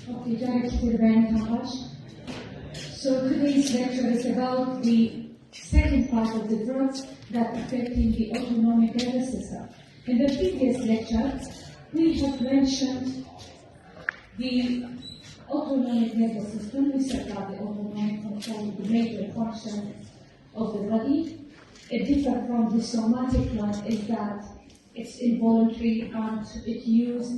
Okay, Director Van Tabash. So today's lecture is about the second part of the drugs that affecting the autonomic nervous system. In the previous lecture, we have mentioned the autonomic nervous system. We said that the autonomic control the major function of the body. It differs from the somatic one is that it's involuntary and it use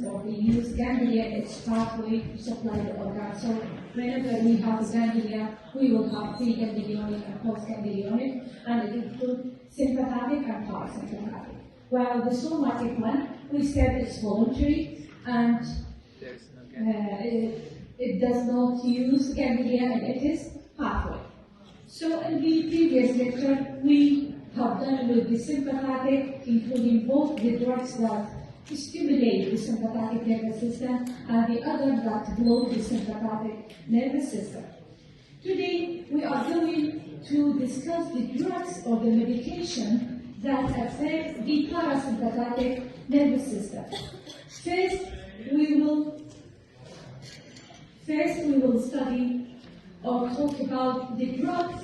ganglia, its pathway to supply the organ. So whenever we have ganglia, we will have pre-ganglionic and post-ganglionic, and it includes sympathetic and parasympathetic. While the somatic one, we said it's voluntary and it does not use ganglia and it is pathway. So in the previous lecture, we have done with the sympathetic, including both the drugs that stimulate the sympathetic nervous system and the other that block the sympathetic nervous system. Today, we are going to discuss the drugs or the medication that affect the parasympathetic nervous system. First, we will study or talk about the drugs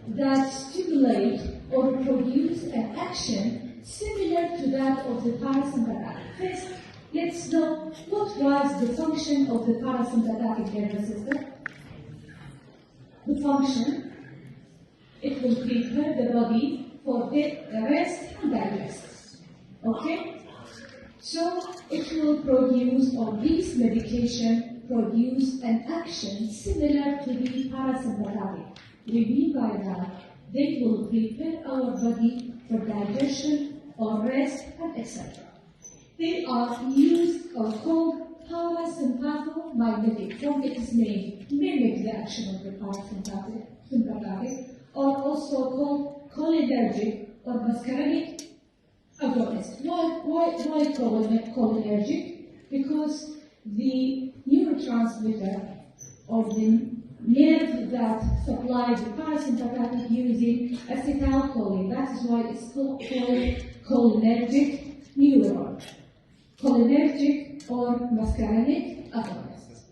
that stimulate or produce an action similar to that of the parasympathetic. First, let's know what was the function of the parasympathetic nervous system. The function, it will prepare the body for the rest and digest. Okay? So, it will produce, or these medication produce an action similar to the parasympathetic. We mean by that, they will prepare our body for digestion or rest and etc. They are used or called parasympathomagnetic from its name, mimic the action of the parasympathetic, or also called cholinergic or muscarinic agonist. Why cholinergic? Because the neurotransmitter or the nerve that supplies the parasympathetic using acetylcholine. That is why it's called cholinergic neuron. Cholinergic or muscarinic agonist.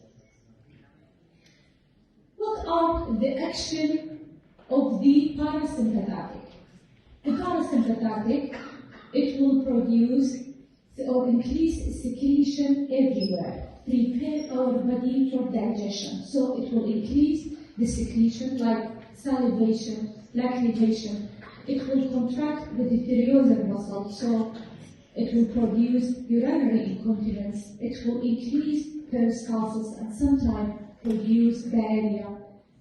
What are the action of the parasympathetic? The parasympathetic, it will produce or increase secretion everywhere. Prepare our body for digestion. So it will increase the secretion like salivation, lacrimation. It will contract the diphtherosis muscle, so it will produce urinary incontinence. It will increase peristalsis and sometimes produce diarrhea,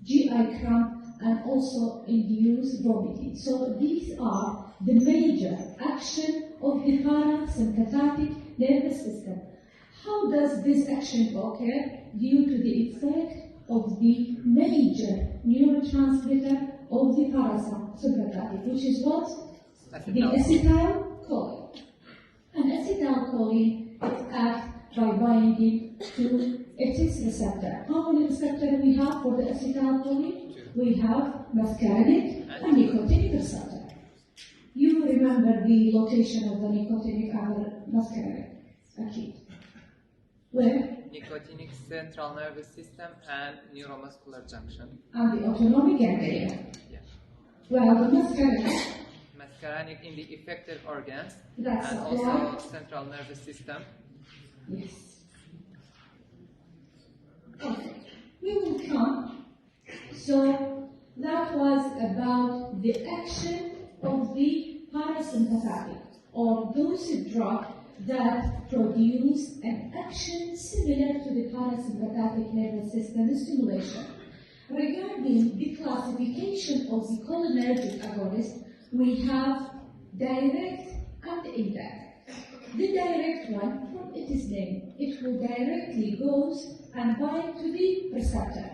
GI cramp, and also induce vomiting. So these are the major action of the parasympathetic nervous system. How does this action occur? Due to the effect of the major neurotransmitter of the parasympathetic, which is what? The acetylcholine. And acetylcholine, it acts by binding to its receptor. How many receptors we have for the acetylcholine? We have muscarinic and nicotinic receptor. You remember the location of the nicotinic and muscarinic? Okay. Where? Nicotinic central nervous system and neuromuscular junction. And the autonomic area. Yeah. Well, the muscarinic. Muscarinic in the effector organs. That's and also central nervous system. Yes. Okay. We will come. So that was about the action of the parasympathetic or those drugs that produce an action similar to the parasympathetic nervous system stimulation. Regarding the classification of the cholinergic agonist, we have direct and indirect. The direct one, from its name, it will directly goes and bind to the receptor,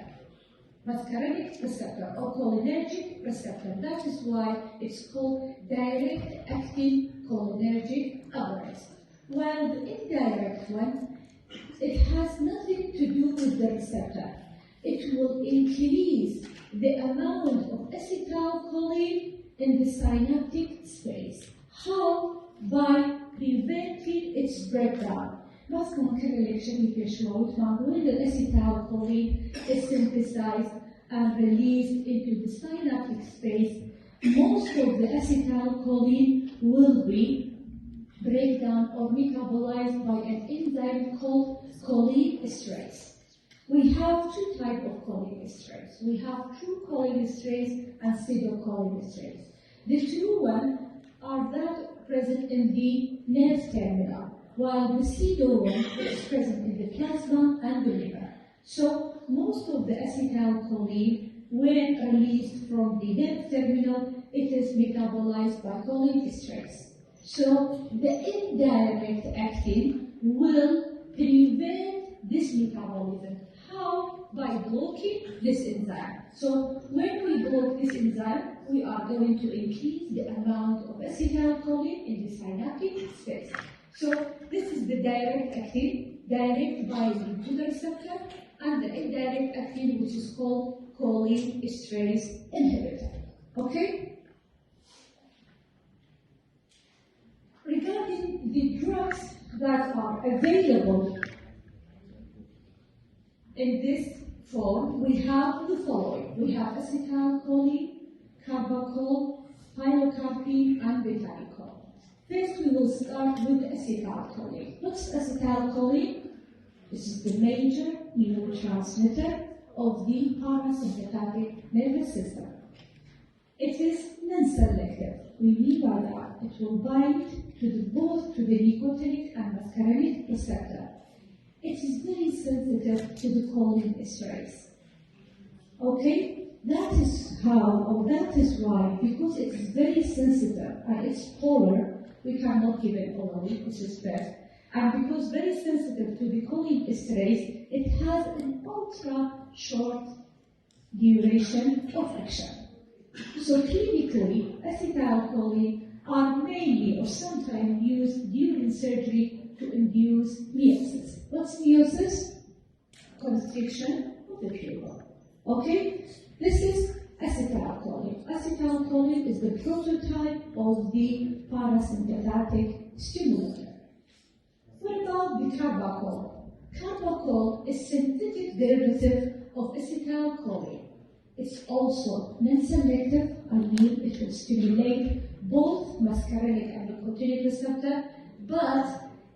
muscarinic receptor or cholinergic receptor. That is why it's called direct acting cholinergic agonist. While the indirect one, it has nothing to do with the receptor. It will increase the amount of acetylcholine in the synaptic space. How? By preventing its breakdown. بس ممكن الشيء في شروط when the acetylcholine is synthesized and released into the synaptic space, most of the acetylcholine will be breakdown or metabolized by an enzyme called cholinesterase. We have two types of cholinesterase. We have true cholinesterase and pseudocholinesterase. The true ones are that present in the nerve terminal, while the pseudo one is present in the plasma and the liver. So most of the acetylcholine, when released from the nerve terminal, it is metabolized by cholinesterase. So the indirect acting will prevent this metabolism. How? By blocking this enzyme. So when we block this enzyme, we are going to increase the amount of acetylcholine in the synaptic space. So this is the direct acting, direct binding to the receptor, and the indirect acting, which is called cholinesterase inhibitor. Okay? Regarding the drugs that are available in this form, we have the following. We have acetylcholine, carbachol, pilocarpine, and betanicol. First, we will start with acetylcholine. What's acetylcholine? This is the major neurotransmitter of the parasympathetic nervous system. It is non-selective. We mean by that it will bind to both to the nicotinic and muscarinic receptor. It is very sensitive to the cholinesterase. Okay? That is how, or that is why, because it is very sensitive and it's polar, we cannot give it orally, this is best. And because very sensitive to the cholinesterase, it has an ultra short duration of action. So clinically, acetylcholine are mainly or sometimes used during surgery to induce meiosis. What's meiosis? Constriction of the pupil. Okay? This is acetylcholine. Acetylcholine is the prototype of the parasympathetic stimulator. What about the carbachol? Carbachol is synthetic derivative of acetylcholine. It's also non-selective, I mean it will stimulate both muscarinic and nicotinic receptor, but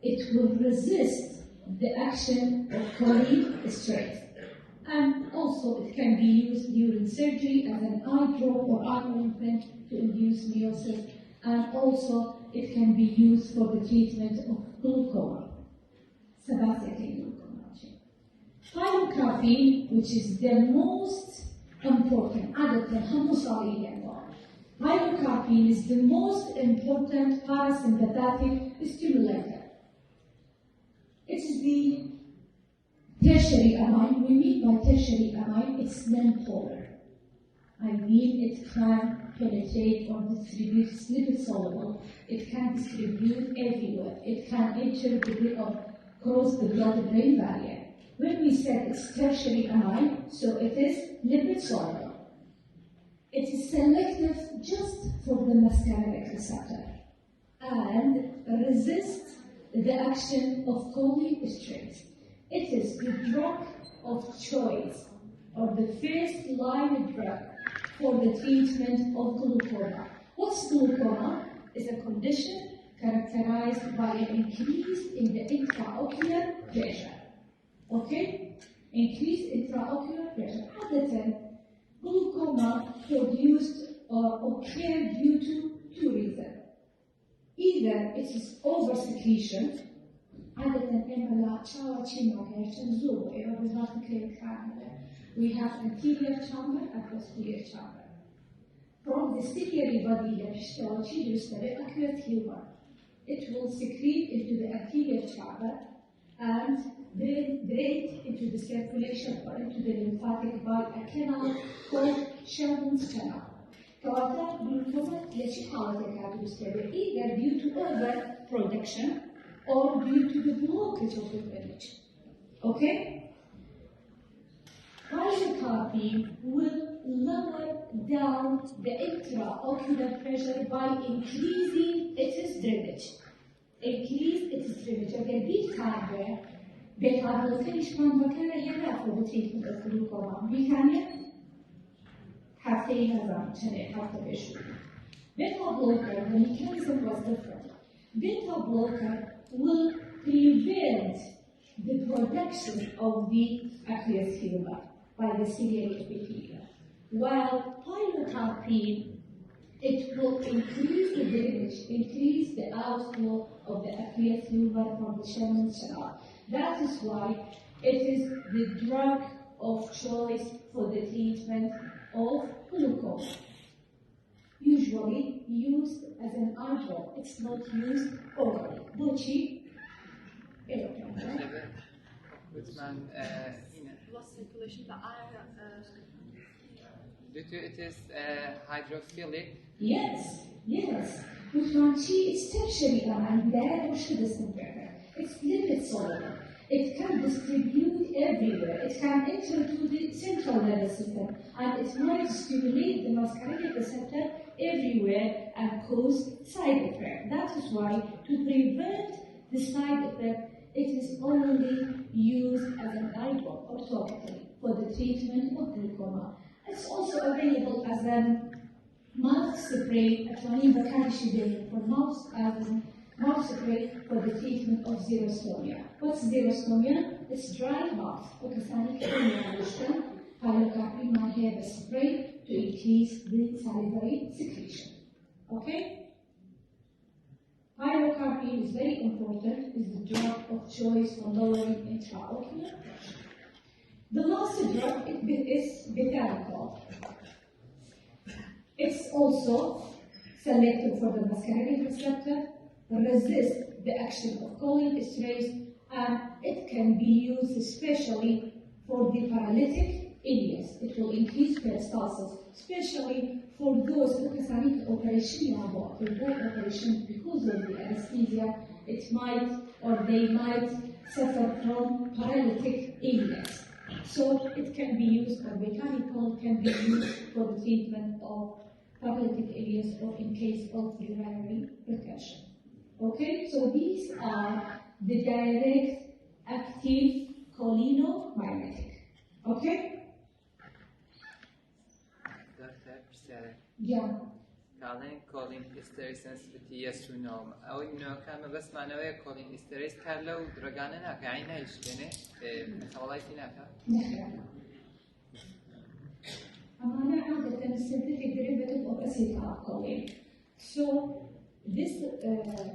it will resist the action of cholinesterase. And also it can be used during surgery as an eye drop or eye ointment to induce meiosis, and also it can be used for the treatment of glaucoma, sebaceous glaucoma. Pilocarpine, which is the most important, pilocarpine is the most important parasympathetic stimulator. It is the tertiary amine. We mean by tertiary amine, it's non-polar. I mean it can penetrate or distribute lipid soluble. It can distribute everywhere. It can enter or cross the blood-brain barrier. When we said it's tertiary amine, so it is lipid soluble. It is selective just for the muscarinic receptor and resists the action of cholinesterase. It is the drug of choice or the first line drug for the treatment of glaucoma. What's glaucoma? It's a condition characterized by an increase in the intraocular pressure. Okay? Increased intraocular pressure. Often, glaucoma produced or occurred due to two reasons. Either it is over-secretion, we have anterior chamber and posterior chamber. From the ciliary body, there is the acute humor. it will secrete into the anterior chamber and drain into the circulation or into the lymphatic by a canal called Sheldon's canal. كوارثات بالكومة لشي حالة كانت تستمر either due to overproduction or due to the blockage of the drainage. Okay? Pilocarpine will lower down the intraocular pressure by increasing its drainage. Increase its drainage. Okay, this time بالهذا كان مكانه يعرف بتريد من الجلوكوما مكانه حتى هذا حتى بيشوف. Beta blocker, the mechanism was different. Beta blocker will prevent the production of the aqueous humor by the ciliary epithelium, while pilocarpine, it will increase the drainage, increase the outflow of the aqueous humor from the Sheldon's canal. That is why it is the drug of choice for the treatment of glaucoma. Usually used as an eye drop. It's not used orally. Bucci, lost circulation, the eye. Due to it is hydrophilic. Yes, yes. Bucci is tertiary and there should it's lipid soluble. It can distribute everywhere. It can enter into the central nervous system and it might stimulate the muscarinic receptor everywhere and cause side effect. That is why to prevent the side effect, it is only used as an eye drop or topically for the treatment of glaucoma. It's also available as a mouth spray, a for mouth spray for the treatment of xerostomia. What's xerostomia? It's dry mouth. Pilocarpine might have a spray to increase the salivary secretion. Okay? Pilocarpine is very important, is the drug of choice for lowering intraocular pressure. The last drug is betanicol. It's also selected for the muscarinic receptor, resists the action of cholinesterase, and it can be used especially for the paralytic areas. It will increase peristalsis, especially for those who have operation operation because of the anesthesia. It might or they might suffer from paralytic areas. So it can be used, or betanicol can be used for the treatment of paralytic areas or in case of urinary retention. Okay, so these are the direct active cholinomimetic. Okay? Dr. Yeah. cholinesterase sensitivity yes or no أو إنه كان بس معنوية cholinesterase كان لو درجانا ناك عينها يشتني مثلاً ناك. نعم. أنا عادة synthetic derivative of acetylcholine. So this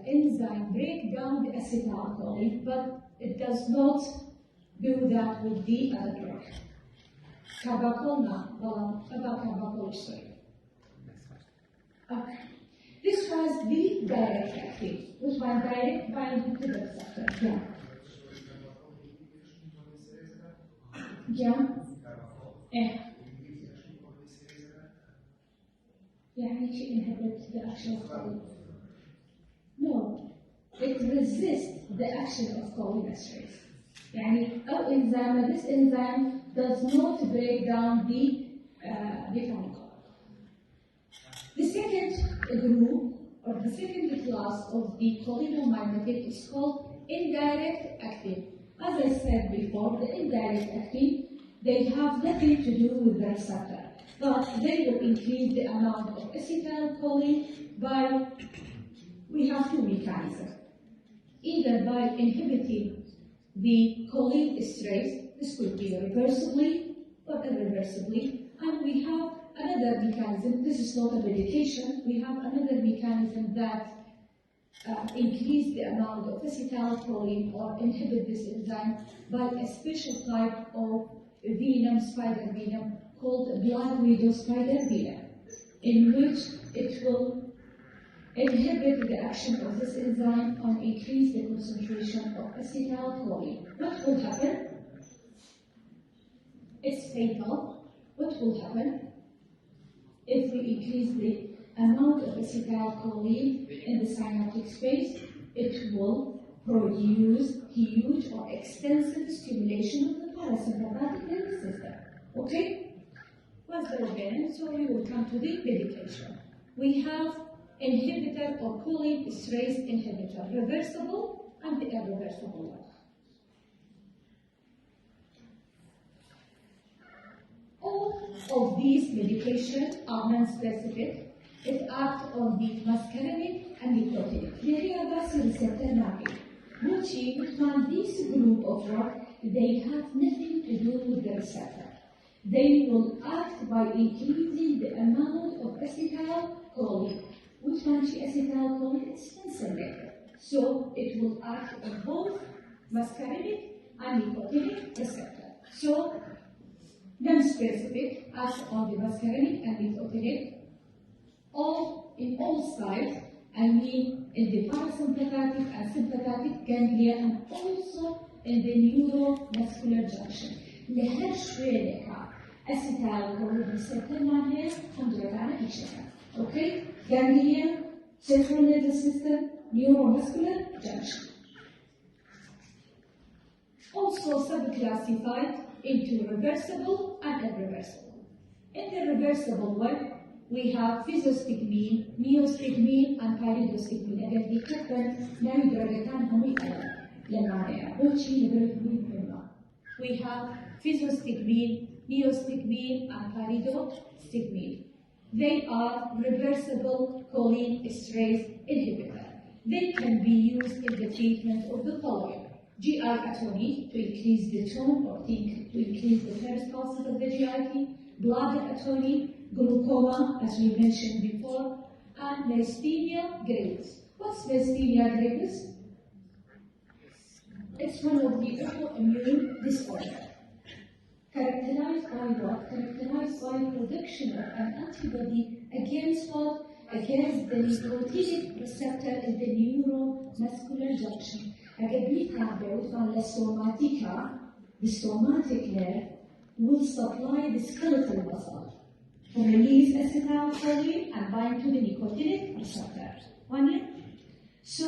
enzyme breaks down the acetylcholine, but it does not do that with the other drug. Carbacolol, Okay. This was the direct active. This was direct binding to the receptor. Yeah. Yeah. يعني she inhibits the action of choline. No, it resists the action of cholinesterase. يعني أو enzyme, this enzyme does not break down the betanicol. The second group or the second class of the cholinomimetic is called indirect active. As I said before, the indirect active, they have nothing to do with the receptor, but they will increase the amount of acetylcholine by, we have two mechanisms. Either by inhibiting the cholinesterase, this could be reversibly or irreversibly, and we have another mechanism, this is not a medication, we have another mechanism that increase the amount of acetylcholine or inhibit this enzyme by a special type of venom, spider venom, called black widow spider venom, in which it will inhibit the action of this enzyme and increase the concentration of acetylcholine. What will happen? It's fatal. What will happen if we increase the amount of acetylcholine in the synaptic space? It will produce huge or extensive stimulation of the parasympathetic nervous system. Okay? Once they're again, so we will come to the medication. We have inhibitor or choline esterase inhibitor, reversible and the irreversible one. All of these medications are non-specific. It acts on the muscarinic and nicotinic. Here are the receptor mapping, which from this group of drugs, they have nothing to do with the receptor. They will act by increasing the amount of acetylcholine, which acetylcholine is selective. So it will act on both muscarinic and nicotinic receptor. So non-specific acts on the muscarinic and nicotinic in all sides, I mean in the parasympathetic and sympathetic ganglia and also in the neuromuscular junction. لهالشوية acetylcholine receptor معناه هندرجانة إيشها. Okay? Ganglia, central nervous system, neuromuscular junction. Also subclassified into reversible and irreversible. In the reversible one, we have physostigmine, neostigmine, and pyridostigmine. Again, we kept them now we have physostigmine, neostigmine, and pyridostigmine. They are reversible choline esterase inhibitor. They can be used in the treatment of the following: GI atony to increase the tone or to increase the peristalsis of the GIT, bladder atony, glaucoma, as we mentioned before, and myasthenia gravis. What's myasthenia gravis? It's one of the autoimmune disorders. Characterized by what? Characterized by production of an antibody against what? Against the nicotinic receptor in the neuromuscular junction. The somatic nerve will supply the skeletal muscle to release acetylcholine and bind to the nicotinic receptor. So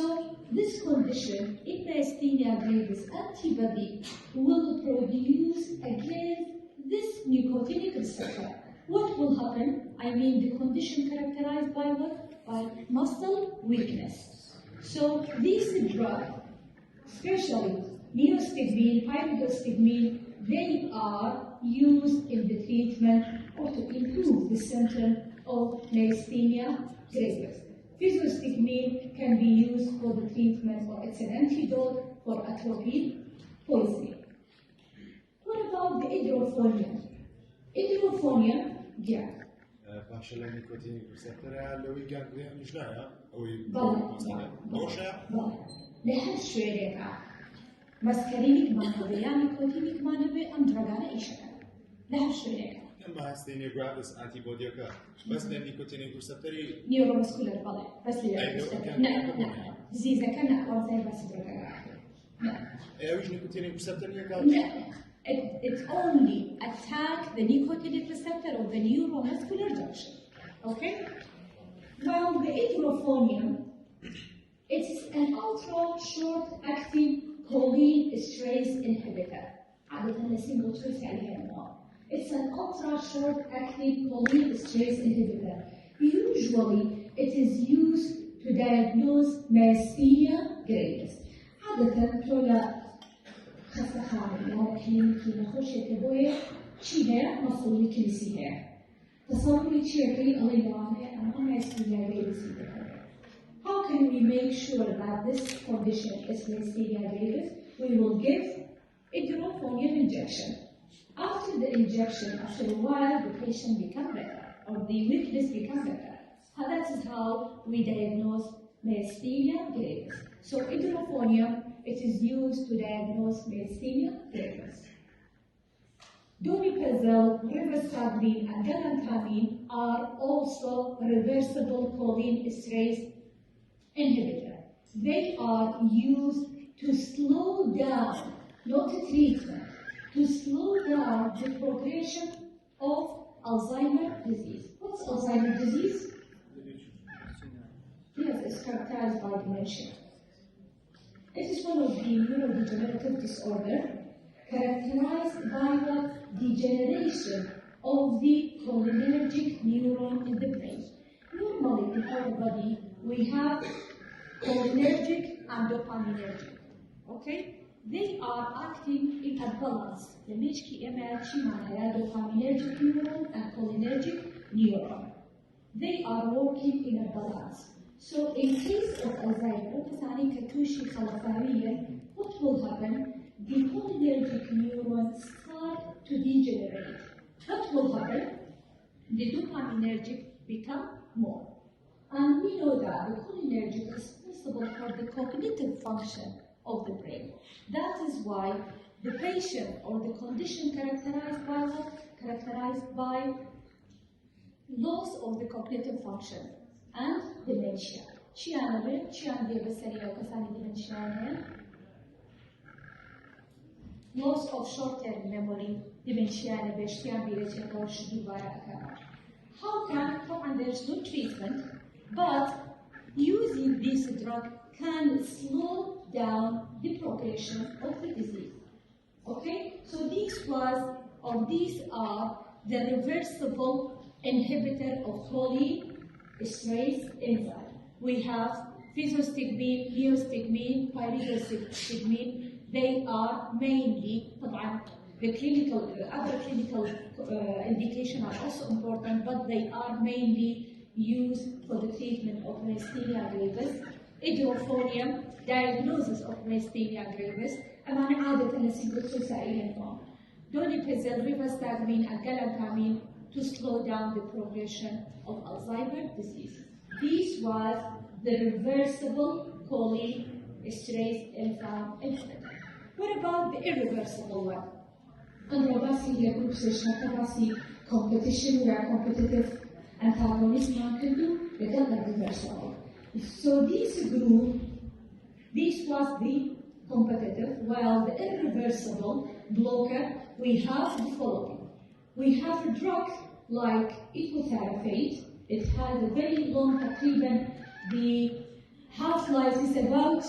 this condition, in myasthenia gravis, antibody will produce against this nicotinic receptor. What will happen? I mean the condition characterized by what? By muscle weakness. So these drugs, especially neostigmine, pyridostigmine, they are used in the treatment or to improve the symptom of myasthenia gravis. Physostigmine can be used for the treatment, or it's an antidote for atropine poisoning. What about the hydrophonium? Hydrophonium, yeah. Partial nicotinic receptor لو يقدر مش لاقي أو لهالشوية مسكرينيك ما نبي نيكوتينيك ما نبي أم درجانة إيش لهالشوية لما هستيني gravis antibody كا بس للنيكوتينيك receptor نيورومسكولار بالله بس نعم زي كان أقوى بس درجانة نعم إيش نيكوتينيك receptor نعم It only attack the nicotinic receptor of the neuromuscular junction. Okay? Well, the hydrophonium, it's an ultra-short-acting choline esterase inhibitor. It's an ultra-short-acting choline esterase inhibitor. Usually, it is used to diagnose myasthenia gravis. خاصة خامل لو كلينيكي نخش تبوي شيء مصلي كنسيه تصوري شيء الله يوانه أنا ما يستطيع غيره. How can we make sure that this condition is myasthenia gravis? We will give hydrophonium injection. After the injection, after a while, the patient becomes better or the weakness becomes better. That is how we diagnose myasthenia gravis. So hydrophonium, it is used to diagnose myasthenia gravis. Donepezil, rivastatin, and galantamine are also reversible choline esterase inhibitor. They are used to slow down, not a treatment, to slow down the progression of Alzheimer's disease. What's Alzheimer's disease? Yes, it's characterized by dementia. It is one of the neurodegenerative disorders characterized by the degeneration of the cholinergic neuron in the brain. Normally in our body, we have cholinergic and dopaminergic. Okay? They are acting in a balance. لمشكي إماتشي معناها dopaminergic neuron and cholinergic neuron. They are working in a balance. So in case of Alzheimer's, what will happen? The cholinergic neurons start to degenerate. What will happen? The dopaminergic become more. And we know that the cholinergic is responsible for the cognitive function of the brain. That is why the patient or the condition characterized by loss of the cognitive function and dementia. Loss of short-term memory, dementia. How can, there's no treatment, but using this drug can slow down the progression of the disease. Okay, so these are the reversible inhibitor of cholinesterase enzyme. We have physostigmine, neostigmine, pyridostigmine. They are mainly, the other clinical indications are also important, but they are mainly used for the treatment of myasthenia gravis, hydrophonium, diagnosis of myasthenia gravis, and عادة نسيب سائل النوم. Donepezil, rivastigmine, and galantamine to slow down the progression of Alzheimer's disease. This was the reversible cholinesterase enzyme inhibitor. What about the irreversible one? And Rabasi groups Rabasi competition, we are competitive antagonism can do the reversible. So this group, this was the competitive, while the irreversible blocker, we have the following. We have a drug like ipotherapate. It has a very long taqriban, the half-life is about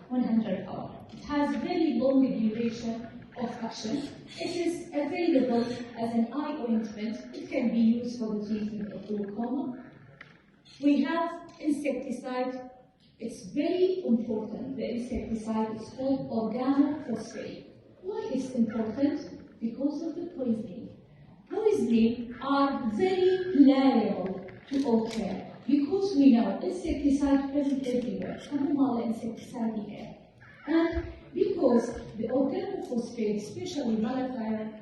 100 hours. It has very long duration of action. It is available as an eye ointment. It can be used for the treatment of glaucoma. We have insecticide. It's very important. The insecticide is called organophosphate. Why is it important? Because of the poisoning. Poisoning are very liable to occur because we know insecticide present everywhere. Insecticide here. And because the organophosphate, especially malathion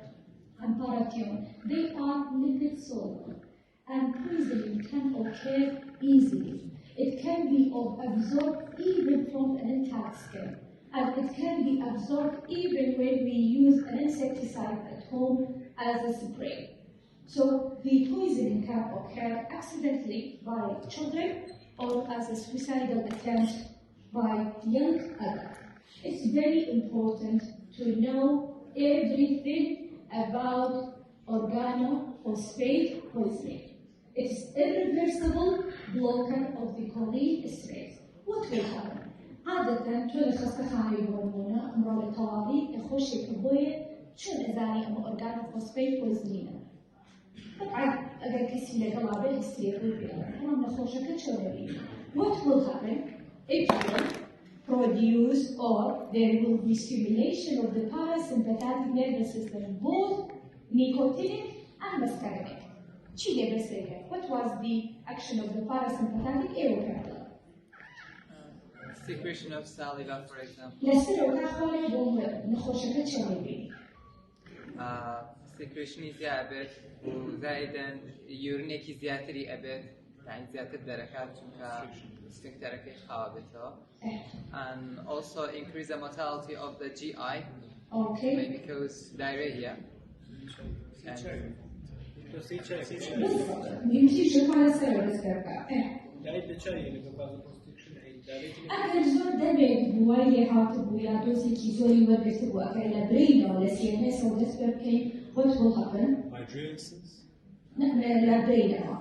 and parathion, they are lipid soluble, and poisoning can occur easily. It can be absorbed even from an intact skin, and it can be absorbed even when we use an insecticide at home as a spray. So the poisoning can occur accidentally by children or as a suicidal attempt by young adults. It's very important to know everything about organophosphate poisoning. It's irreversible blocker of the cholinesterase. What will happen? عادة تولد خاصة يقولون أمراض الطوارئ يخش يكبوي شو الإزاني أم organophosphate poisoning. طبعا أجل كسيلة قلابة يصير هم نخوشة كتشولي. What will happen? It will produce or there will be stimulation of the parasympathetic nervous system, both nicotinic and muscarinic. What was the action of the parasympathetic aeroparallel? Secretion of saliva, for example. Secretion زيادة وزائدا يورينيكي زياتري أبد يعني زيادة درجات sphincteric خابته and also increase the mortality of the GI. Okay. Maybe because diarrhea. ئەگەر زۆر دەبێت بووای هاتبوو یا دۆزێکی زۆری وەرگرتبوو ئەگەر لە برینەوە لە CNS دەست پێ بکەین what will happen؟ لە برینەوە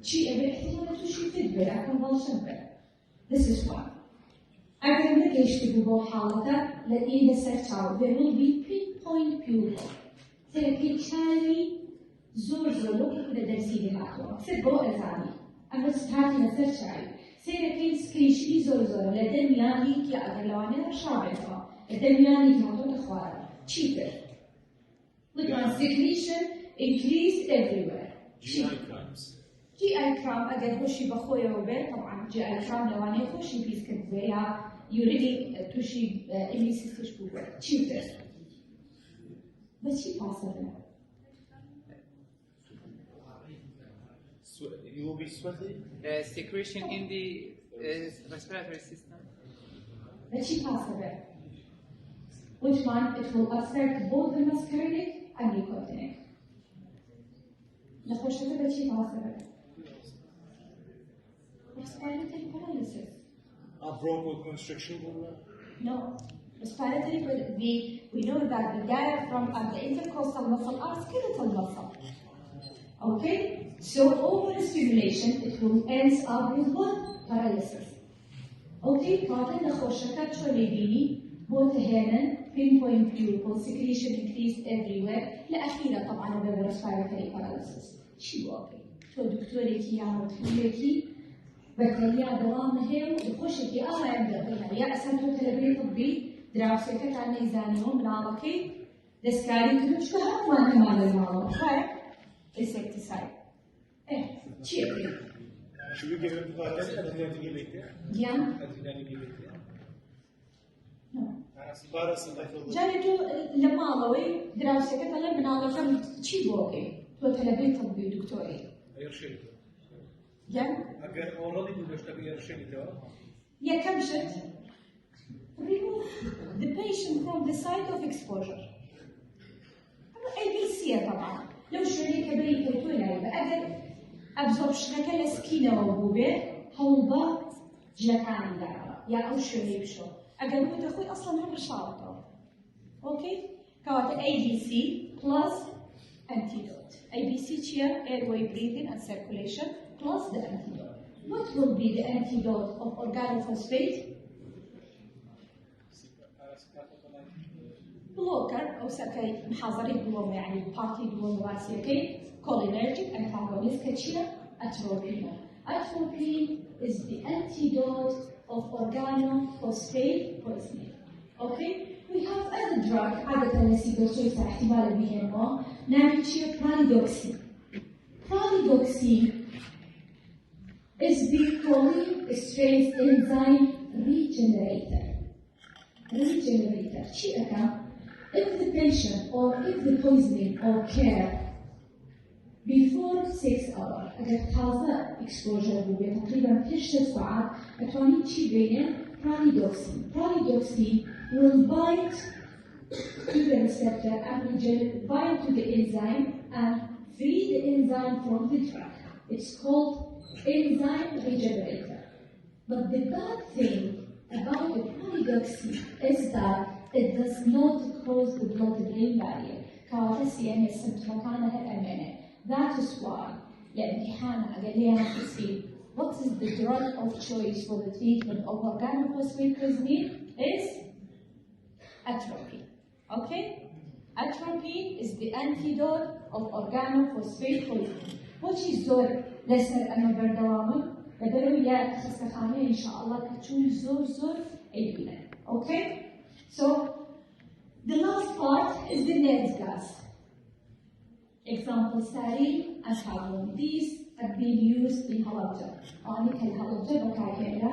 چی ئەبێ احتیمالە تووشی فت بێت ئەکەم بەڵشن بێت this is one ئەگەر نەگەیشتبوو بۆ حاڵەتە لە لەسەر چاو there will be pinpoint pupil تێکەی چاوی زۆر وەکو لە دەرسی هاتووە فت بۆ ئەزانی ئەمە هاتی لەسەر چاوی سێرەکەی سکریشی زۆر لە دەمیانی کە ئەگەر لەوانەیە ڕشابێتەوە لە دەمیانی هاتۆتە خوارە چی کرد؟ وتمان secretion increased everywhere GI cramp ئەگەر خۆشی بەخۆیەوە بێت طبعا GI cramp لەوانەیە خۆشی پیسکرد بێ یا یوریدی تووشی ئیمیسیسش بوو بێت چی کرد؟ بە چی پاسە بێت؟ You will be sweating? Secretion in the respiratory system. Let's see possible. Which one? It will affect both the muscarinic and nicotinic. Let's see possible. Respiratory paralysis. A bronchial constriction? No. Respiratory, we know that the diaphragm and the intercostal muscle are skeletal muscle. Okay? So overstimulation, it will end up with what? Paralysis. Okay, بعدين نخشكات شو ليبيني both هنا pinpoint pupil secretion increased everywhere لأخيرا طبعا باب respiratory paralysis. شو واقعي؟ شو دكتوري كي يعمل كليكي بكاليا دوام هيو يخشكي يبدأ بها يا أساتو تلبي طبي دراوسيكات عن إيزانيهم من علاقي دسكاري كلهم شو هم ما نمان المعلومة خير insecticide. Cheap. Should we give him anti-inhibitor? Yeah. Anti-inhibitor? No. Parasympathetic. جانتو لما علوي دراسة كتلا من على كم شيء بوقي تو تلبي طبي دكتوري. يرشيد. Yeah. أجر already بنشتغل يرشيد ده. Yeah, كم شت. Remove the patient from the site of exposure. ABC طبعا. لو شريك بريك ولا يبقى absorption كلا سكينة وبوبة هوبا جلكاني دارا يا أو شريك شو أجل هو تخوي أصلاً هم رشاطة أوكي كوات ABC plus antidote ABC cheer airway breathing and circulation plus the antidote what will be the antidote of organophosphate بلوكر أو سكاي محاضري دوم يعني بارتي دوم واسيكي cholinergic antagonist كتشيا atropine. Atropine is the antidote of organophosphate poisoning. Okay? We have other drug عادة نسيبوشيسا احتمال بيهمه نعمل شيء pralidoxine. Pralidoxine is the choline enzyme regenerator. شيء أكا if the patient or if the poisoning occurred before 6 hours, أجل تازة exposure بوبي تقريبا 10 ساعات أتواني شي بين pralidoxine. Pralidoxine will bind to the receptor and bind to the enzyme and free the enzyme from the drug. It's called enzyme regenerator. But the bad thing about the pralidoxine is that it does not cross the blood-brain barrier. CNS مكانها الأمانة. That is why الامتحان أقليها تصير what is the drug of choice for the treatment of organophosphate poisoning is atropine. Okay? Atropine is the antidote of organophosphate poisoning. What is زور لسر أنا بردوامه لبرو يا خستخانة إن شاء الله كتشون زور أيبنا. Okay? So the last part is the nerve gas. Example sarin and carbon. These have been used in halabja. Anik halabja bakayela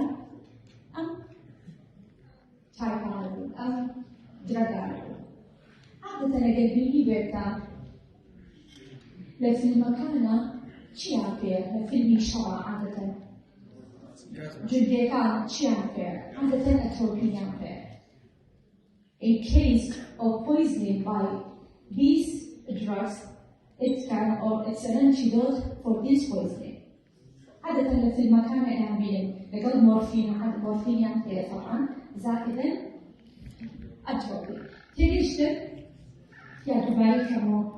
typanoid draganoid. عادة نقدمي بيتا لفي المكانة شي عفير لفي المشروع عادة جدي كان شي عفير عادة أتروبين عفير. In case of poisoning by these drugs, it's an antidote for this poisoning. عادة في المكان الآمن بقول مورفين عند مورفين يعني طبعا زائدا أتروبي. تريشتر يا دبي كمان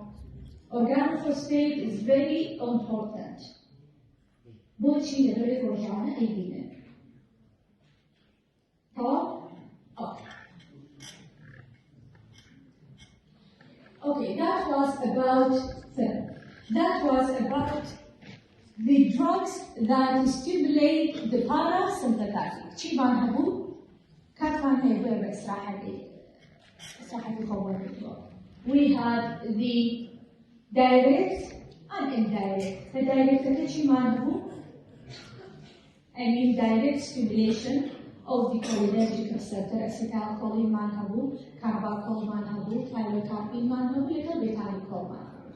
organophosphate is very important. بوشي لدرجة رجعنا أيدينا. طب Okay, that was about the drugs that stimulate the parasympathetic. شي بانهبو كان هي بس راح يخور. We had the direct and indirect. The direct شي بانهبو I mean direct stimulation of the cholinergic receptor, acetylcholine manhabu, carbachol manhabu, pilocarpine manhabu, little betalicol manhabu.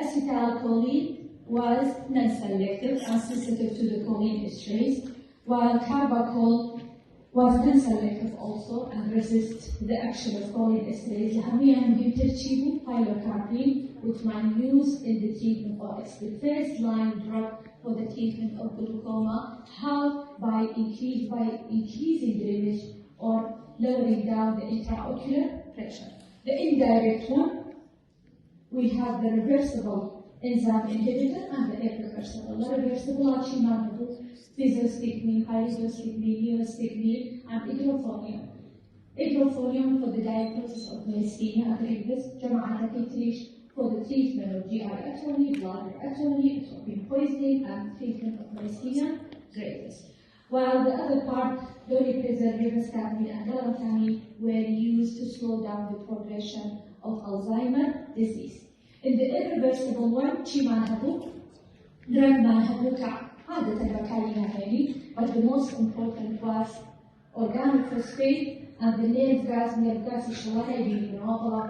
Acetylcholine was non-selective and sensitive to the choline esterase, while carbachol was non-selective also and resists the action of choline esterase. الأهمية مهم ترتيبه pilocarpine, which man used in the treatment of it's the first line drug for the treatment of glaucoma. How? By increasing the image or lowering down the intraocular pressure. The indirect one, we have the reversible enzyme inhibitor and the irreversible. The reversible are chimanabu, physostigmine, pyridostigmine, neostigmine, and hydrophonium. Hydrophonium for the diagnosis of myasthenia gravis, jama'at titrish for the treatment of GI atrophy, bladder atrophy, atropine poisoning, and treatment of myasthenia gravis. While the other part, donepezil, rivastatin, and galantamine were used to slow down the progression of Alzheimer's disease. In the irreversible one, chimanabu, drug manhabuka, but the most important was organophosphate, and the nerve gas,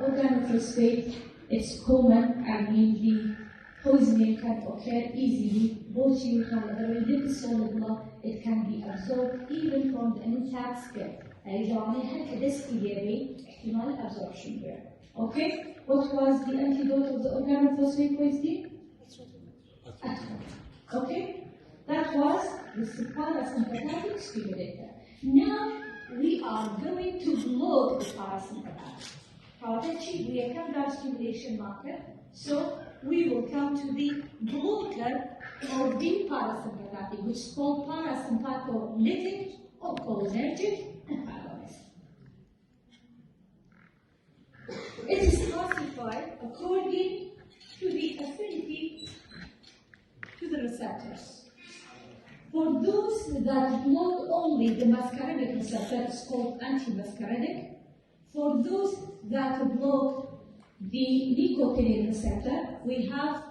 organophosphate. It's common, I mean the poisoning can occur easily, both you can within the solid blood, it can be absorbed even from the intact skin. Absorption here. Okay? What was the antidote of the organophosphate poisoning? Okay? That was the parasympathetic stimulator. Now we are going to block the parasympathetic. We have come down stimulation marker, so we will come to the blocker of the parasympathetic, which is called parasympatholytic or cholinergic antagonist. It is classified according to the affinity to the receptors. For those that block only the muscarinic receptor, it's called anti-muscarinic. For those that block the nicotinic receptor, we have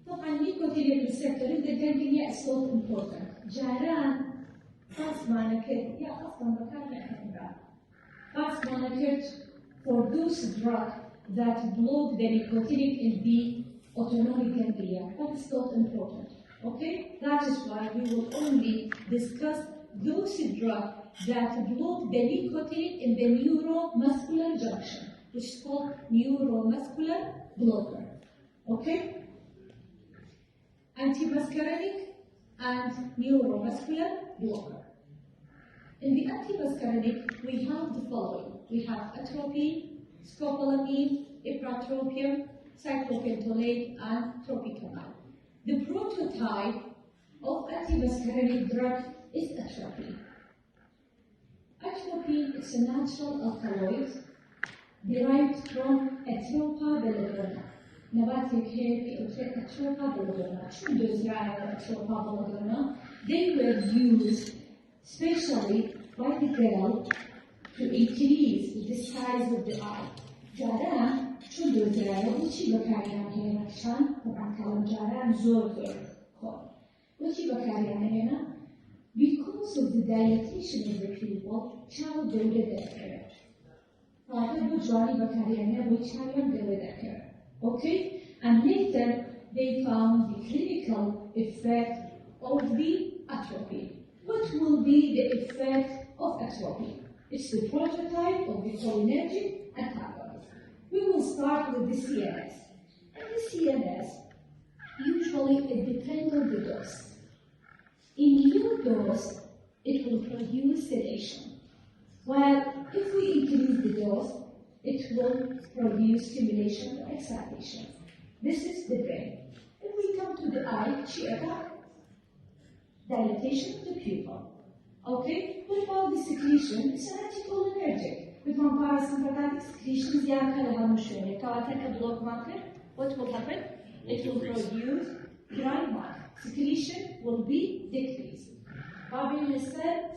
طبعا nicotinic receptor in the ganglia is so important. جاران فاس مانكت يا أصلا بكرنا إحنا فاس مانكت for those drugs that block the nicotinic in the autonomic ganglia. That is not important. Okay, that is why we will only discuss those drugs that block the nicotinic in the neuromuscular junction, which is called neuromuscular blocker. Okay? Antimuscarinic and neuromuscular blocker. In the antimuscarinic, we have the following. We have atropine, scopolamine, ipratropium, cyclopentolate, and tropicamide. The prototype of antimuscarinic drug is atropine. Atropine is a natural alkaloid derived from Atropa belladonna. Nabatic hair, Atropa belladonna. Atropa belladonna. They were used specially by the girl to increase the size of the eye. جاران شو دوزرايا وشي بكاريان هنا عشان طبعا كلام جاران زور خور وشي بكاريان هنا because of the dilatation of the pupil child didn't occur. هذا بجواني بكاريان هنا which child didn't occur. Okay, and later they found the clinical effect of the atropine. What will be the effect of atropine? It's the prototype of the cholinergic antagonist. We will start with the CNS. And the CNS, usually it depends on the dose. In low dose, it will produce sedation. While if we increase the dose, it will produce stimulation or excitation. This is the brain. If we come to the eye, dilatation of the pupil. Okay, what about the secretion? It's an anticholinergic. With one parasympathetic secretions, what will happen? It will produce dry mouth. Secretion will be decreased.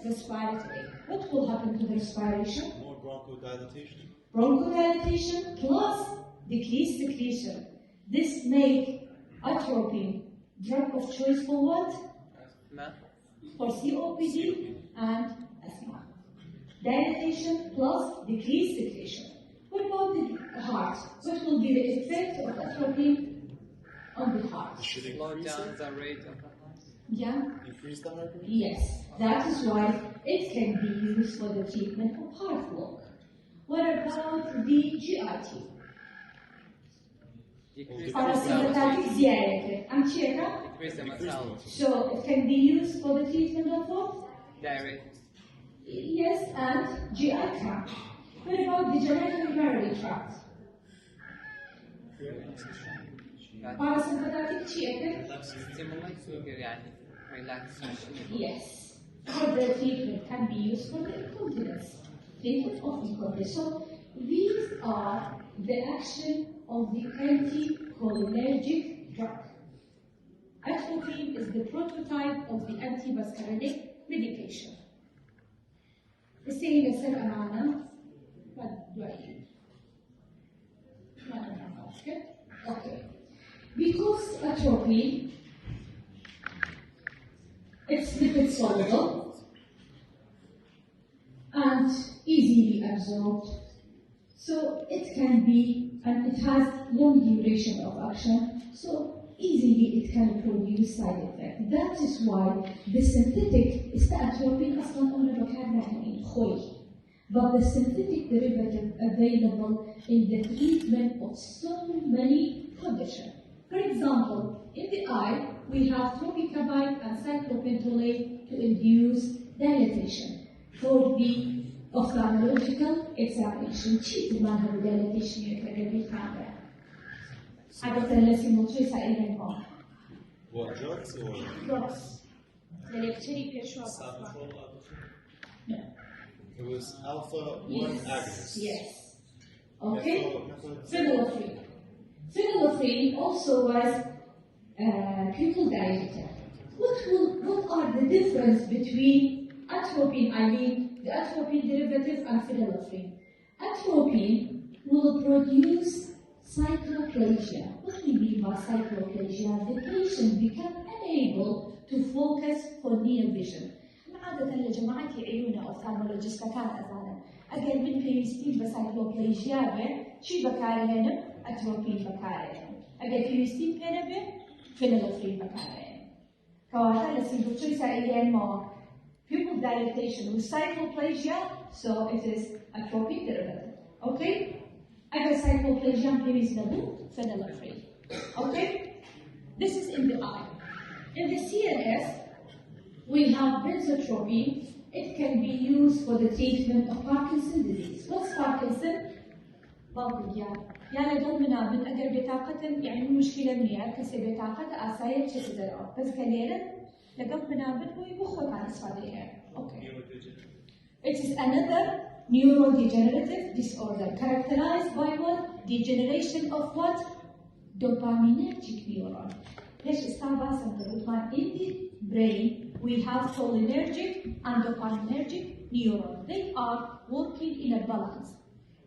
Respiratory. What will happen to the respiration? More bronchodilation. Bronchodilation plus decreased secretion. This makes atropine drug of choice for what? For COPD and asthma. Dilatation plus decreased secretion. What about the heart? What will be the effect of atropine on the heart? Slow down the rate of the heart. Yeah? Increase the heart rate? Yes. That is why it can be used for the treatment of heart block. What about the GIT? Decrease Parasympathetic زيادة. Decrease the mortality. So it can be used for the treatment of what? Direct. Yes, and GI tract. What about the genitourinary tract? Parasympathetic Stimulate يعني relaxation. Yes. Further treatment can be used for the incontinence. Treatment of incontinence. So these are the action of the anticholinergic drug. Atropine is the prototype of the antimuscarinic medication. السيدة يصير أمانة دوايين. Okay. Because atropine, it's lipid soluble and easily absorbed, so it can be, and it has long duration of action, so easily it can produce side effects. That is why the synthetic is the atropine أصلاً قلنا بكارنا خوي. But the synthetic derivative available in the treatment of so many conditions. For example, in the eye, we have tropicamide and cyclopentolate to induce dilatation. For the ophthalmological examination, cheap manner dilatation you can reveal camera. عادة لازم نطيسها إلى الماء. What, drugs or? Drugs. The electric pressure. No. It was alpha 1 agonist. Yes. Okay. Phenylephrine. Phenylephrine also was pupil dilator. What are the difference between atropine, I mean the atropine derivative, and phenylephrine? Atropine will produce cycloplasia. What do we mean by cycloplasia? The patient becomes unable to focus for near vision. عادة لجماعة عيوننا أوفثالمولوجيست كان أزانا أقل من بيستين بسايكلوبليجيا به شي بكارهن أتروبين بكارهن أقل بيستين بينا به فينيلفرين بكارهن كواتا لسيبو شوي سائلين ما pupil dilatation with cycloplasia, so it is atropine derivative. Okay? أقل cycloplasia بيستين فينيلفرين. Okay? This is in the eye. In the CNS, we have benzotropine. It can be used for the treatment of Parkinson's disease. What's Parkinson? يعني دول منابن أجر بطاقة يعني مشكلة منيا كسي بطاقة أسايا تشتدر بس كليرا لقب منابن هو يبخل عن إسفادية. Okay. It is another neurodegenerative disorder characterized by what? Degeneration of what? Dopaminergic neuron. ليش استعبا سنتر in the brain we have cholinergic and dopaminergic neuron. They are working in a balance.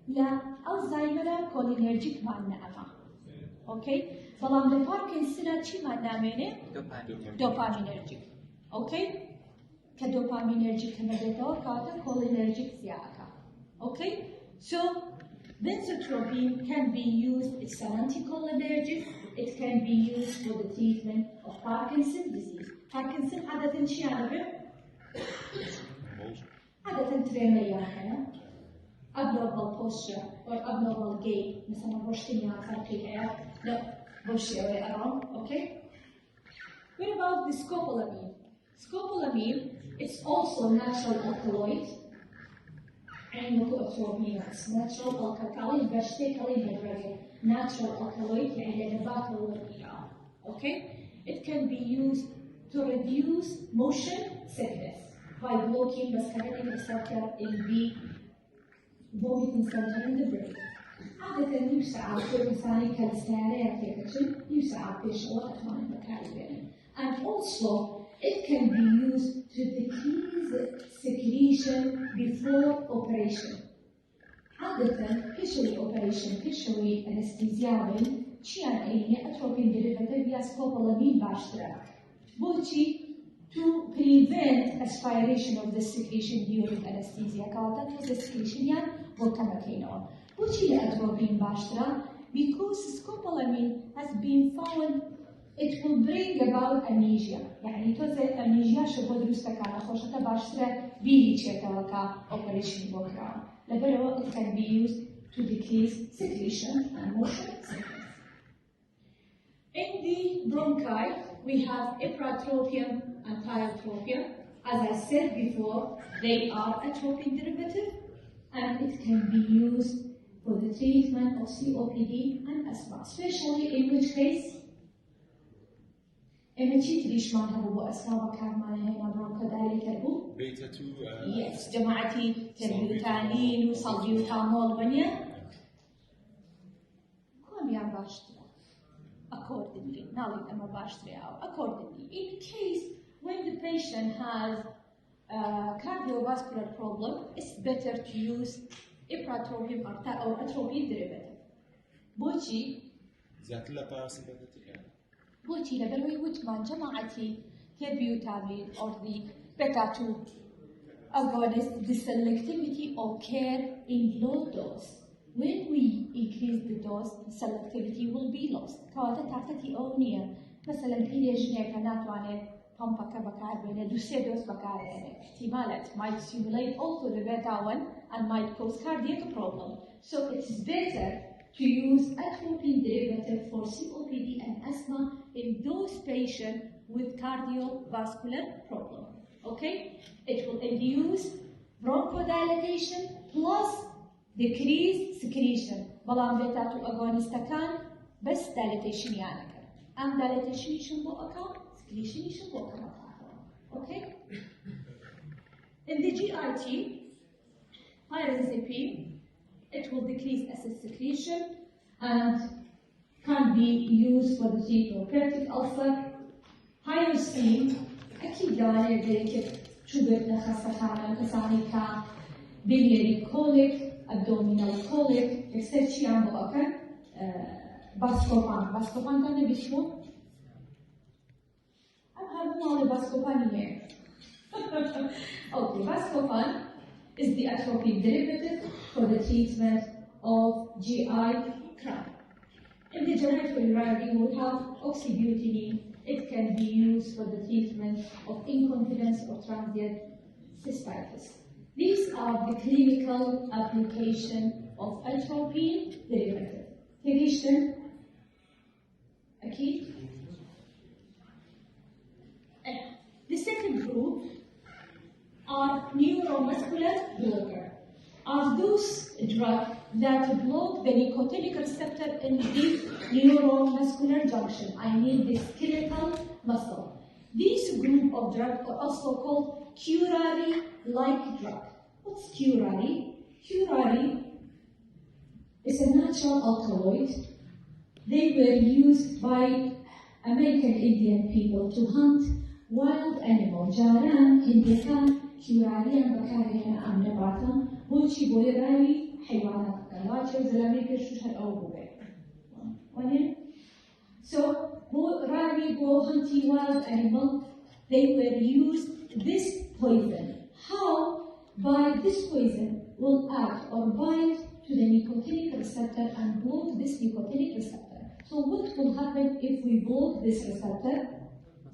لا Alzheimer cholinergic معنا أما. Okay. فلما لباركنسون شو معنا منه؟ dopaminergic. Okay. كdopaminergic كما بيتوا كاتا cholinergic زيادة. Okay. So benzotropine can be used. It's an anticholinergic. It can be used for the treatment of Parkinson's disease. Parkinson عادة شيء عربي؟ عادة تريميا هنا. abnormal posture or abnormal gait. مثلا بوشتني عن خلفي no, push your way around. Okay. What about the scopolamine? Scopolamine It's also natural alkaloid. Natural alkali, natural alkaloid, okay? It can be used to reduce motion sickness by blocking the skeletal receptor in the vomiting center in the brain. عادة يساعد في الإنسان كالسيارة كيكتشن يساعد في شغل أثمان المكان. And also it can be used to decrease secretion before operation. عادة كشوي operation كشوي anesthesia چیان اینه atropine derivative یا scopolamine باشتره. بوچی to prevent aspiration of the secretion during anesthesia کاتا تو the secretion یان بوکمکینو. بوچی atropine باشتره because scopolamine has been found it will bring about amnesia. يعني تو زي amnesia شو بدرس كان خوشته باشتره بيلي چتاوكا operation بوكرا. لبرو it can be used to decrease secretion and motion sickness. In the bronchi, we have epratropium and tiotropium. As I said before, they are atropine derivative and it can be used for the treatment of COPD and asthma, especially in which case? Beta 2 Yes, جماعتي تربيوتالين وصلبيوتامول ونيا كم يا باشترا accordingly نالي أما باشترا أو accordingly in case when the patient has a cardiovascular problem it's better to use epratropium or atropine derivative بوشي ذات لا parasympathetic بوشي لبروي وجمان جماعتي تربيوتالين or the beta 2 agonist, the selectivity occur in low dose. When we increase the dose, the selectivity will be lost. كواتا تاكتي أونية مثلا إلي جنيه كانت وانه بامبا كبكار بين دوسي دوس بكار احتمالات might stimulate also the beta 1 and might cause cardiac problem. So it's better to use atropine derivative for COPD and asthma in those patients with cardiovascular problem. Okay, it will induce bronchodilation plus decrease secretion. بلان beta 2 agonist كان بس dilatation يعني كان. أم dilatation يشون بوكا، secretion يشون بوكا. Okay. In the GIT, pyrazine, it will decrease acid secretion and can be used for the treatment of peptic ulcer. Hyoscine. أكيد يعني ذلك شو بدنا خاصة كساني كا biliary colic, abdominal colic, etc. شيء عم بقى باسكوبان كان بيشو أنا مو باسكوبان هي. Okay, Bascopan is the atropine derivative for the treatment of GI cramp. In the genital uric, we have oxybutylene. It can be used for the treatment of incontinence or transient cystitis. These are the clinical application of atropine derivative. Patient, okay? The second group are neuromuscular blocker. Are those drugs that block the nicotinic receptor in the neuromuscular junction. I mean the skeletal muscle. This group of drugs are also called curare-like drug. What's curare? Curare is a natural alkaloid. They were used by American Indian people to hunt wild animals. Jaran, Hindikan, curare and bakarian and nabata. بوشي بويراني حيوانات كلاتشو زلامي كرشوش هالأوبوه. So, rarely go hunting wild animal, they were used this poison. How? By this poison will act or bind to the nicotinic receptor and block this nicotinic receptor. So what will happen if we block this receptor?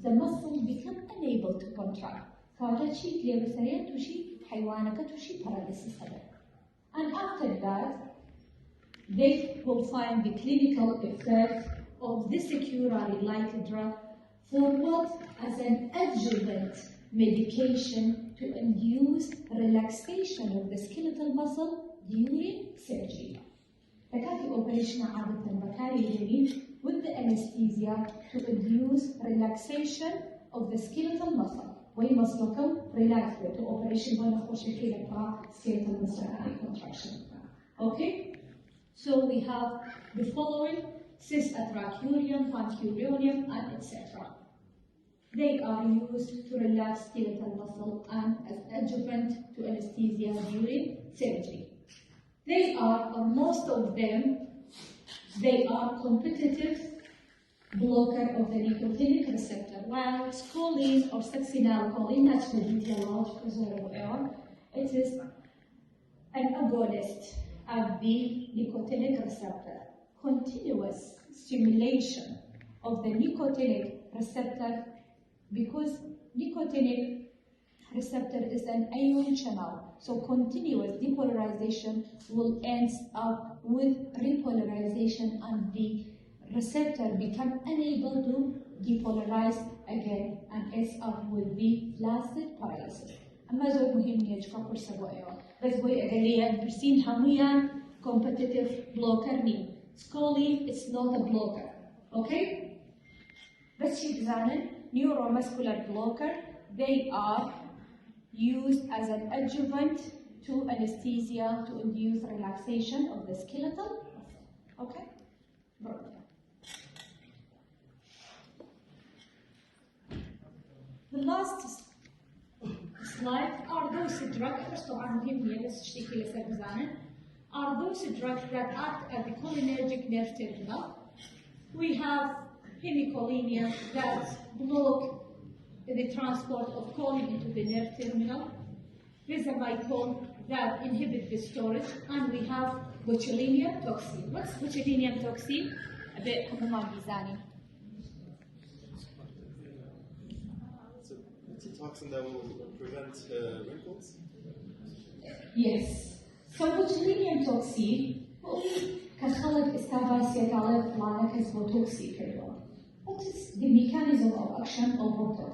The muscle become unable to contract. كذا شيء كليه بسرية توشي حيوانك توشي paralysis هذا. And after that, they will find the clinical effect of this curare-like drug for what? As an adjuvant medication to induce relaxation of the skeletal muscle during surgery. فكان operation عادة بكاري يجري with the anesthesia to induce relaxation of the skeletal muscle. وين مصلكم relax to operation وين أخوش كده skeletal muscle contraction. Okay, so we have the following: cyst atracurium, pancurionium, and etc. They are used to relax skeletal muscle and as adjuvant to anesthesia during surgery. They are, or most of them, they are competitive blocker of the nicotinic receptor. While scoline or succinylcholine, that's the physiological reservoir, it is an agonist of the nicotinic receptor. Continuous stimulation of the nicotinic receptor, because nicotinic receptor is an ion channel, so continuous depolarization will end up with repolarization and the receptor become unable to depolarize again and ends up with the flaccid paralysis. أما زود مهم يجوا كورس بويا بس بوي أقليا برسين هميا competitive blocker نيم. Scoline is not a blocker, okay? بس شيء examine neuromuscular blocker. They are used as an adjuvant to anesthesia to induce relaxation of the skeletal muscle. Okay? The last slide are those drugs, are those drugs that act at the cholinergic nerve terminal. We have hemicholinia that block the transport of choline into the nerve terminal. Rizamycol that inhibit the storage, and we have botulinum toxin. What's botulinum toxin? A bit It's a toxin that will prevent wrinkles? Yes. So botulinum toxin كخلق استاباسية على فلانة كسبوتوكسي. What is the mechanism of action of Botox?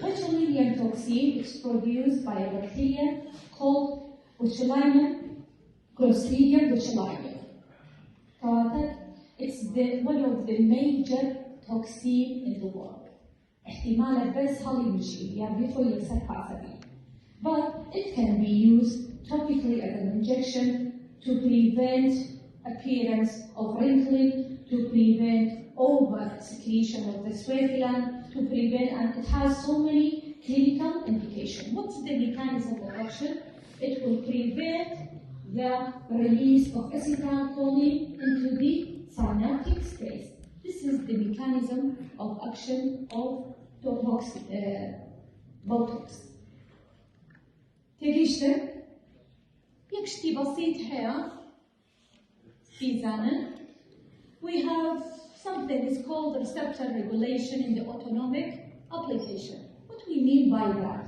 Botulinum toxin is produced by a bacteria called Botulinum Clostridium botulinum. It's one of the major toxins in the world. احتمال بس هاليمشي يعرفوا يكسر حاسبي. But it can be used topically as an injection to prevent appearance of wrinkling, to prevent over secretion of the sweat gland, to prevent, and it has so many clinical indications. What's the mechanism of action? It will prevent the release of acetylcholine into the synaptic space. This is the mechanism of action of Botox. تريشتر يكشتي بسيط هيا في زمن. We have something is called receptor regulation in the autonomic application. What do we mean by that?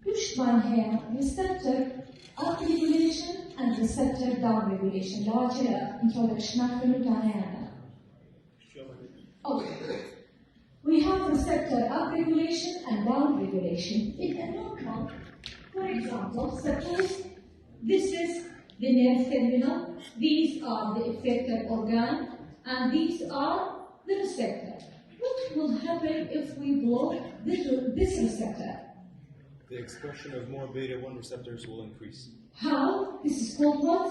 يشبه هي receptor up regulation and receptor down regulation. لو أجل introduction أكثر كان Okay. We have receptor up regulation and down regulation. In a normal, for example, suppose this is the nerve terminal, these are the effector organ, and these are the receptor. What will happen if we block this receptor? The expression of more beta-1 receptors will increase. How? This is called what?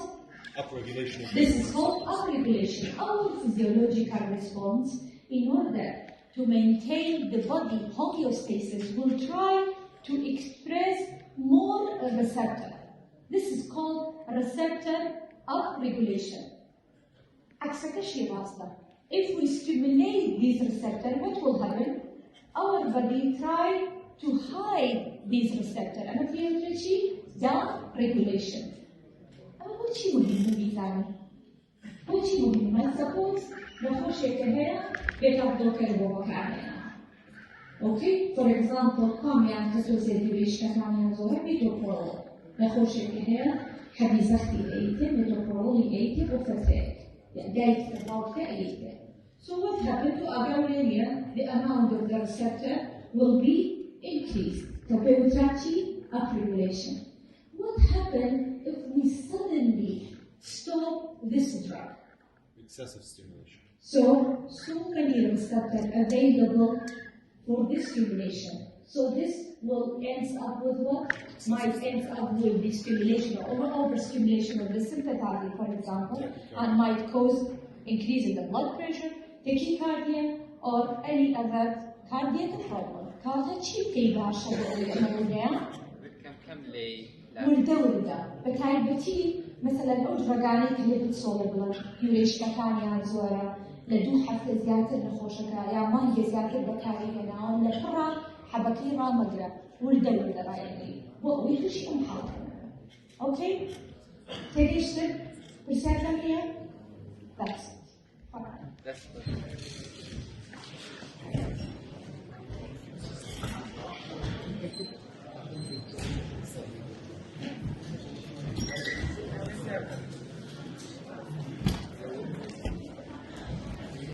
Upregulation. This is called upregulation. Our physiological response, in order to maintain the body homeostasis, will try to express more receptor. This is called receptor upregulation. If we stimulate these receptors, what will happen? Our body try to hide these receptors. And if you down regulation. What is مهم What is مهم? Suppose نخش كهنا بتبدو كلبه كعنا. Okay, for example, come and associate كمان زوجة بتوبرول. نخش كهنا حبيزختي أيتة بتوبرول أيتة وفتاة. يعني جاي تبغى أيتة. So what happened to our area? The amount of the receptor will be increase capillary upregulation. What happens if we suddenly stop this drug? Excessive stimulation. So many receptors available for this stimulation. So this will end up with what? Might end up with the stimulation or overstimulation of the sympathetic, for example, and might cause increase in the blood pressure, tachycardia, or any other cardiac problem. كانت شيء كيبا شغلة الموضوع. كم لي؟ والدولة بتايبتي مثلا أجرقاني كلي بتصول يوريش مكاني زورا لدو حتى زيادة نخوشك يا ما هي زيادة بكاري هنا ولا برا حبكي رامقرا والدولة رأيني ويخش أمحاط. Okay? تديش لك؟ برسالة هي؟ That's